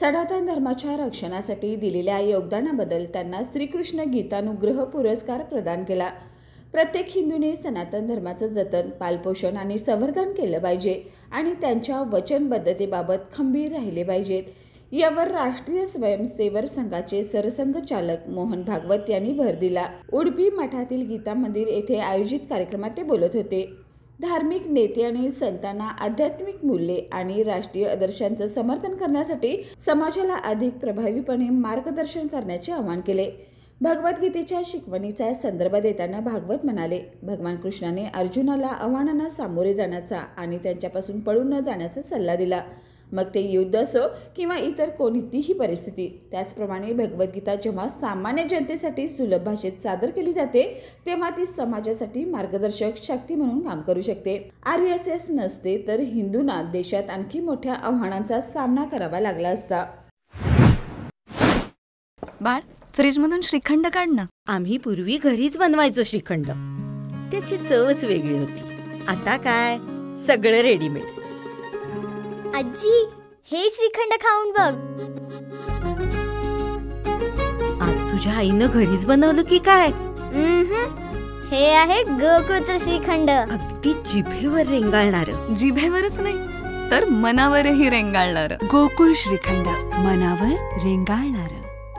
सनातन धर्माच्या रक्षणासाठी दिलेल्या योगदानाबद्दल त्यांना श्रीकृष्ण गीतानुग्रह पुरस्कार प्रदान केला। प्रत्येक हिंदूने सनातन धर्माचं जतन, पालपोषण आणि संवर्धन केलं पाहिजे आणि त्यांच्या वचनबद्धतेबाबत खंबीर राहिले पाहिजेत, यावर राष्ट्रीय स्वयंसेवक संघाचे सरसंघचालक मोहन भागवत यांनी भर दिला। उडुपी मठातील गीता मंदिर येथे आयोजित कार्यक्रमात ते बोलत होते। धार्मिक नेते आणि संतांना आध्यात्मिक मूल्ये आणि राष्ट्रीय आदर्शांचं समर्थन करण्यासाठी समाजाला अधिक प्रभावीपणे मार्गदर्शन करण्याचे आवाहन केले। भगवद्गीतेच्या शिकवणीचा संदर्भ देताना भागवत म्हणाले, भगवान कृष्णाने अर्जुनाला आव्हानांना सामोरे जाण्याचा आणि त्यांच्यापासून पळून न जाण्याचा सल्ला दिला, मग ते युद्ध असो किंवा इतर कोणतीही परिस्थिती। त्याचप्रमाणे भगवद्गीता जेव्हा सामान्य जनतेसाठी सुलभ भाषेत सादर केली जाते तेव्हा ती समाजासाठी मार्गदर्शक शक्ती म्हणून काम करू शकते। RSS नसते तर हिंदूंना देशात आणखी मोठ्या आव्हानांचा सामना करावा लागला असता। बाळ, फ्रीजमधून श्रीखंड काढ ना। आम्ही पूर्वी घरीच बनवायचो श्रीखंड, त्याची चवच वेगळी होती। आता काय सगळं रेडीमेड। आजी, हे श्रीखंड खाऊन बघ। आज तुझ्या आईनं घरीच बनवलं की काय? हे आहे गोकुळचं श्रीखंड, अगदी जिभेवर रेंगाळणार। जिभेवरच नाही तर मनावरही रेंगाळणार। गोकुळ श्रीखंड, मनावर रेंगाळणार।